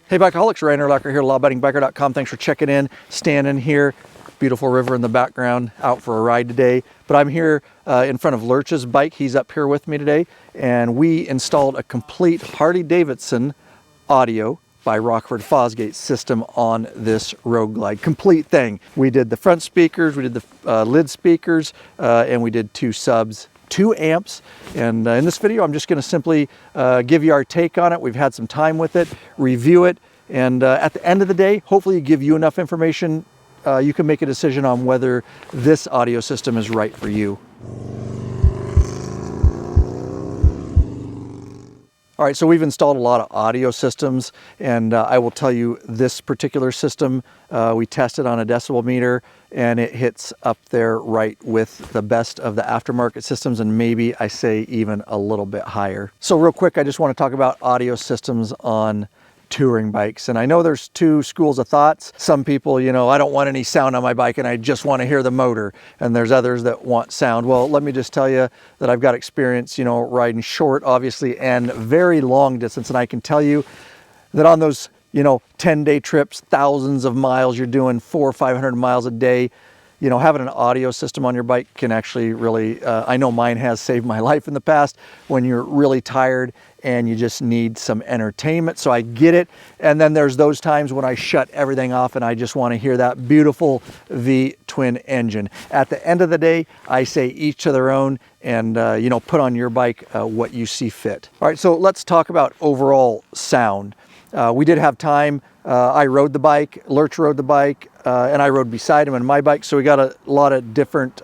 Hey Bikeaholics, Ryan Urlacher here, lawabidingbiker.com. Thanks for checking in, standing here. Beautiful river in the background, out for a ride today. But I'm here in front of Lurch's bike. He's up here with me today. And we installed a complete Harley-Davidson audio by Rockford Fosgate system on this Road Glide. Complete thing. We did the front speakers, we did the lid speakers, and we did two subs, 2 amps. And in this video, I'm just going to simply give you our take on it. We've had some time with it, review it, and at the end of the day, hopefully give you enough information you can make a decision on whether this audio system is right for you. All right, so we've installed a lot of audio systems, and I will tell you this particular system, we tested on a decibel meter, and it hits up there right with the best of the aftermarket systems, and maybe I say even a little bit higher. So real quick, I just want to talk about audio systems on touring bikes. And I know there's two schools of thoughts. Some people, you know, I don't want any sound on my bike and I just want to hear the motor. And there's others that want sound. Well, let me just tell you that I've got experience, you know, riding short, obviously, and very long distance. And I can tell you that on those, you know, 10-day trips, thousands of miles, you're doing 400 or 500 miles a day, you know, having an audio system on your bike can actually really, I know mine has saved my life in the past when you're really tired and you just need some entertainment. So I get it. And then there's those times when I shut everything off and I just want to hear that beautiful V twin engine. At the end of the day, I say each to their own, and you know, put on your bike what you see fit. All right, so let's talk about overall sound. We did have time. I rode the bike, Lurch rode the bike, and I rode beside him on my bike. So we got a lot of different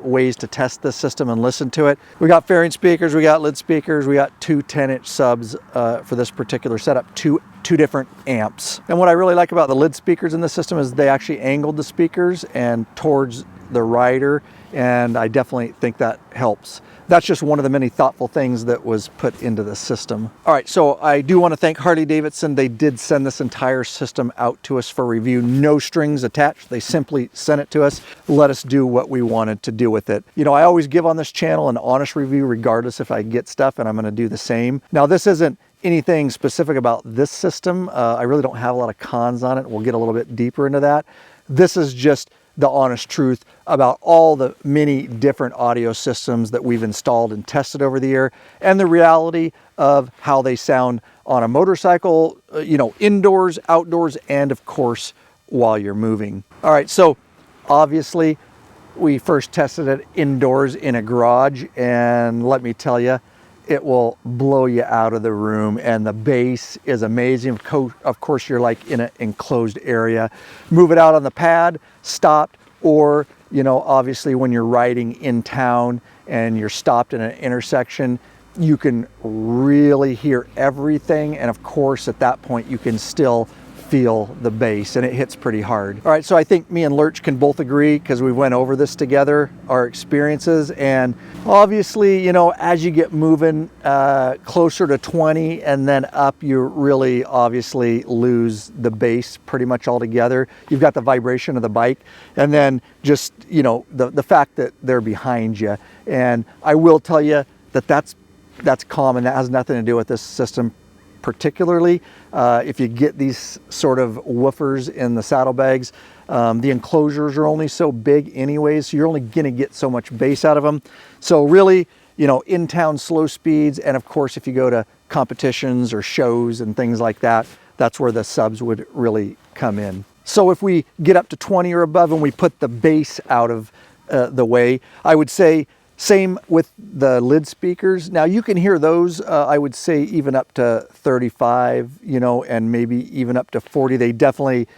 ways to test this system and listen to it. We got fairing speakers, we got lid speakers, we got two 10-inch subs for this particular setup, two different amps. And what I really like about the lid speakers in this system is they actually angled the speakers and towards the rider, and I definitely think that helps. That's just one of the many thoughtful things that was put into the system. All right, so I do want to thank Harley-Davidson. They did send this entire system out to us for review. No strings attached. They simply sent it to us, let us do what we wanted to do with it. You know, I always give on this channel an honest review regardless if I get stuff, and I'm going to do the same. Now, this isn't anything specific about this system. I really don't have a lot of cons on it. We'll get a little bit deeper into that. This is just the honest truth about all the many different audio systems that we've installed and tested over the year, and the reality of how they sound on a motorcycle, you know, indoors, outdoors, and of course, while you're moving. All right, so obviously we first tested it indoors in a garage, and let me tell you, it will blow you out of the room, and the bass is amazing. Of course, you're like in an enclosed area. Move it out on the pad, stopped, or, you know, obviously when you're riding in town and you're stopped in an intersection, you can really hear everything. And of course, at that point, you can still feel the bass, and it hits pretty hard. All right, so I think me and Lurch can both agree, because we went over this together, our experiences, and obviously, you know, as you get moving closer to 20 and then up, you really obviously lose the bass pretty much altogether. You've got the vibration of the bike, and then just, you know, the fact that they're behind you. And I will tell you that that's common. That has nothing to do with this system particularly. If you get these sort of woofers in the saddlebags, the enclosures are only so big anyways, so you're only gonna get so much bass out of them. So really, you know, in town slow speeds, and of course if you go to competitions or shows and things like that, that's where the subs would really come in. So if we get up to 20 or above and we put the bass out of the way, I would say same with the lid speakers. Now you can hear those, I would say even up to 35, you know, and maybe even up to 40. They definitely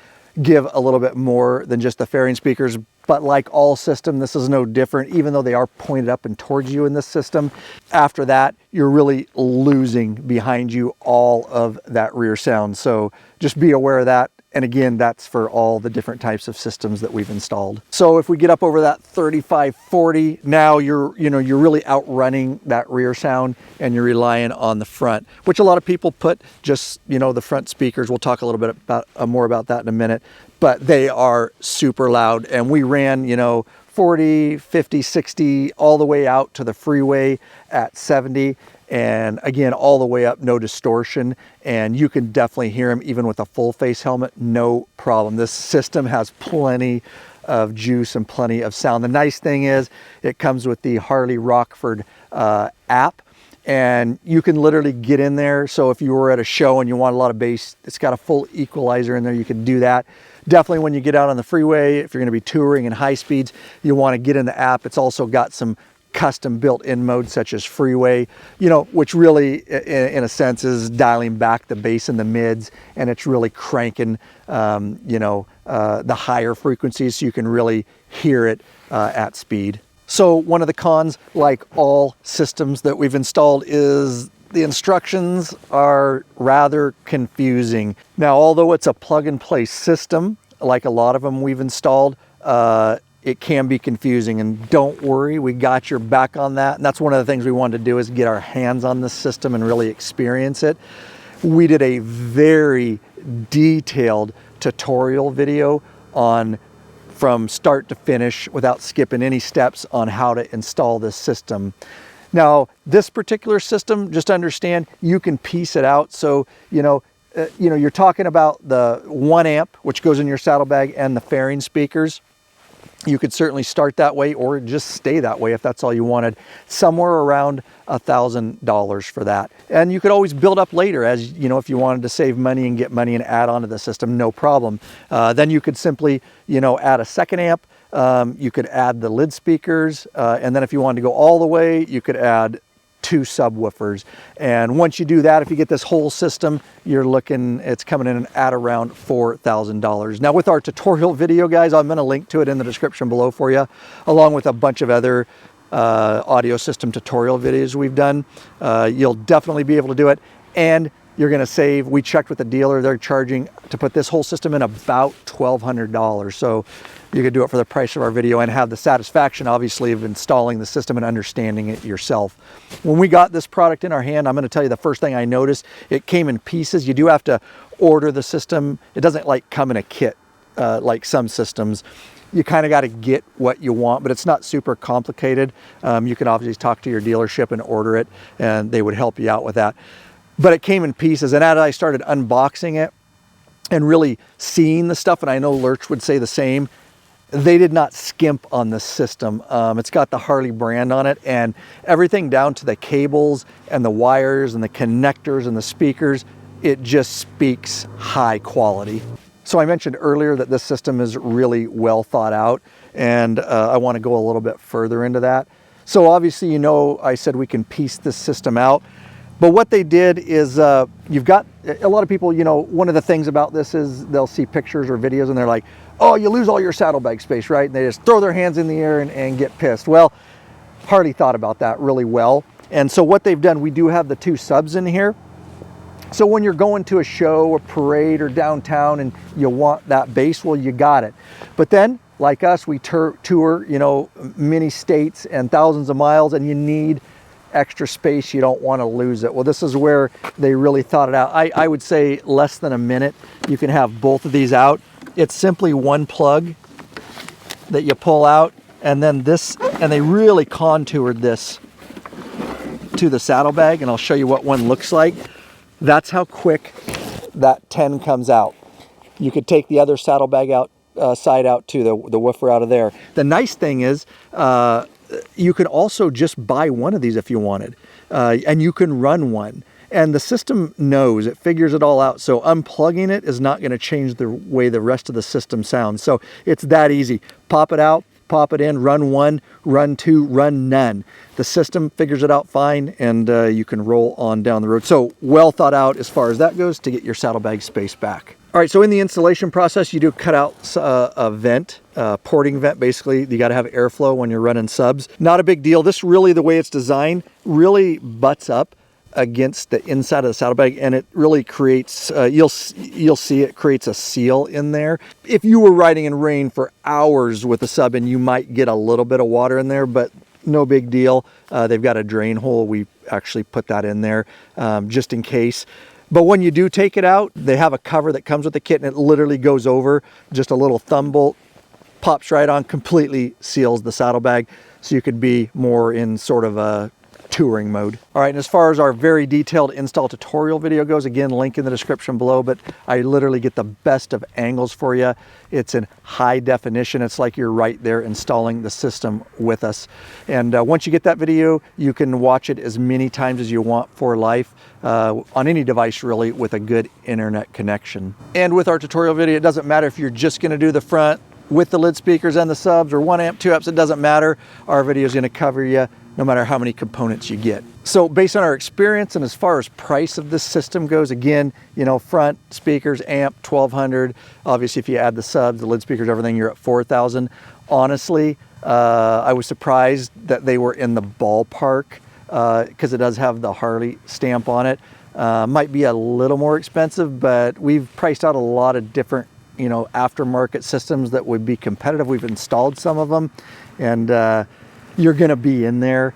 give a little bit more than just the fairing speakers, but like all system, this is no different, even though they are pointed up and towards you in this system. After that, you're really losing behind you all of that rear sound. So just be aware of that. And again, that's for all the different types of systems that we've installed. So if we get up over that 35, 40, now you're really outrunning that rear sound, and you're relying on the front, which a lot of people put just, you know, the front speakers. We'll talk a little bit about more about that in a minute, but they are super loud. And we ran, you know, 40, 50, 60, all the way out to the freeway at 70. And again, all the way up, no distortion, and you can definitely hear them even with a full face helmet, no problem. This system has plenty of juice and plenty of sound. The nice thing is it comes with the Harley Rockford app, and you can literally get in there. So if you were at a show and you want a lot of bass, it's got a full equalizer in there, you can do that. Definitely when you get out on the freeway, if you're going to be touring in high speeds, you want to get in the app. It's also got some custom built-in modes such as freeway, you know, which really in a sense is dialing back the bass and the mids, and it's really cranking you know, the higher frequencies so you can really hear it at speed. So one of the cons, like all systems that we've installed, is the instructions are rather confusing. Now, although it's a plug-and-play system, like a lot of them we've installed, it can be confusing, and don't worry, we got your back on that. And that's one of the things we wanted to do, is get our hands on this system and really experience it. We did a very detailed tutorial video on from start to finish without skipping any steps on how to install this system. Now, this particular system, just understand, you can piece it out. So, you know, you're talking about the 1 amp, which goes in your saddlebag, and the fairing speakers. You could certainly start that way or just stay that way if that's all you wanted. Somewhere around $1,000 for that. And you could always build up later, as you know, if you wanted to save money and get money and add on to the system, no problem. Then you could simply, you know, add a 2nd amp. You could add the lid speakers. And then if you wanted to go all the way, you could add 2 subwoofers. And once you do that, if you get this whole system, you're looking, it's coming in at around $4,000. Now with our tutorial video, guys, I'm going to link to it in the description below for you, along with a bunch of other audio system tutorial videos we've done. You'll definitely be able to do it, and you're going to save. We checked with the dealer, they're charging to put this whole system in about $1,200. So you could do it for the price of our video and have the satisfaction, obviously, of installing the system and understanding it yourself. When we got this product in our hand, I'm going to tell you the first thing I noticed, it came in pieces. You do have to order the system. It doesn't like come in a kit like some systems. You kind of got to get what you want, but it's not super complicated. You can obviously talk to your dealership and order it, and they would help you out with that. But it came in pieces, and as I started unboxing it and really seeing the stuff, and I know Lurch would say the same, they did not skimp on the system. It's got the Harley brand on it, and everything down to the cables and the wires and the connectors and the speakers, it just speaks high quality. So I mentioned earlier that this system is really well thought out, and I want to go a little bit further into that. So obviously, you know, I said we can piece this system out. But what they did is, you've got a lot of people, you know, one of the things about this is they'll see pictures or videos and they're like, oh, you lose all your saddlebag space, right? And they just throw their hands in the air and get pissed. Well, Harley thought about that really well. And so what they've done, we do have the 2 subs in here. So when you're going to a show, a parade, or downtown and you want that bass, well, you got it. But then, like us, we tour, you know, many states and thousands of miles, and you need extra space. You don't want to lose it. Well, this is where they really thought it out. I would say less than a minute, you can have both of these out. It's simply 1 plug that you pull out, and then this, and they really contoured this to the saddlebag, and I'll show you what one looks like. That's how quick that 10 comes out. You could take the other saddlebag out, side out too, the woofer out of there. The nice thing is, you could also just buy one of these if you wanted, and you can run one. And the system knows, it figures it all out. So unplugging it is not going to change the way the rest of the system sounds. So it's that easy. Pop it out, pop it in, run 1, run 2, run none. The system figures it out fine, and you can roll on down the road. So well thought out as far as that goes to get your saddlebag space back. All right, so in the installation process, you do cut out a vent, porting vent, basically. You gotta have airflow when you're running subs. Not a big deal. This really, the way it's designed, really butts up against the inside of the saddlebag, and it really creates, you'll see it creates a seal in there. If you were riding in rain for hours with a sub, and you might get a little bit of water in there, but no big deal. They've got a drain hole. We actually put that in there just in case. But when you do take it out, they have a cover that comes with the kit, and it literally goes over, just a little thumb bolt, pops right on, completely seals the saddlebag. So you could be more in sort of a touring mode. All right, and as far as our very detailed install tutorial video goes, again, link in the description below, but I literally get the best of angles for you. It's in high definition. It's like you're right there installing the system with us. And once you get that video, you can watch it as many times as you want for life on any device really with a good internet connection. And with our tutorial video, it doesn't matter if you're just gonna do the front with the lid speakers and the subs, or 1 amp, 2 amps, it doesn't matter. Our video is gonna cover you no matter how many components you get. So based on our experience and as far as price of this system goes, again, you know, front speakers, amp, 1200. Obviously, if you add the subs, the lid speakers, everything, you're at 4,000. Honestly, I was surprised that they were in the ballpark because it does have the Harley stamp on it. Might be a little more expensive, but we've priced out a lot of different, you know, aftermarket systems that would be competitive. We've installed some of them, and you're gonna be in there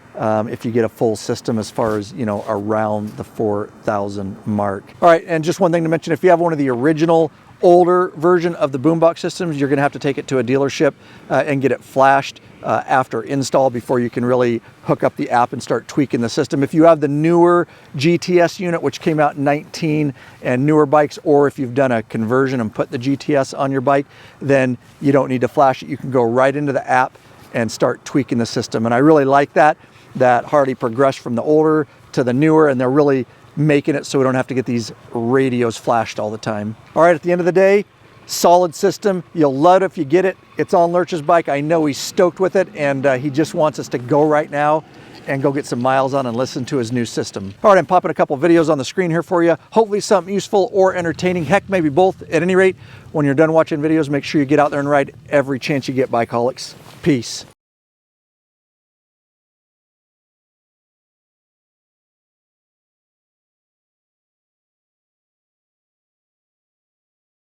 if you get a full system as far as, you know, around the 4,000 mark. All right, and just one thing to mention, if you have one of the original older version of the boombox systems, you're gonna have to take it to a dealership and get it flashed after install before you can really hook up the app and start tweaking the system. If you have the newer GTS unit, which came out in 19 and newer bikes, or if you've done a conversion and put the GTS on your bike, then you don't need to flash it. You can go right into the app and start tweaking the system. And I really like that Harley progressed from the older to the newer, and they're really making it so we don't have to get these radios flashed all the time. All right, at the end of the day, solid system. You'll love it if you get it. It's on Lurch's bike. I know he's stoked with it, and he just wants us to go right now and go get some miles on and listen to his new system. All right, I'm popping a couple videos on the screen here for you. Hopefully something useful or entertaining. Heck, maybe both. At any rate, when you're done watching videos, make sure you get out there and ride every chance you get, bikeaholics. Peace.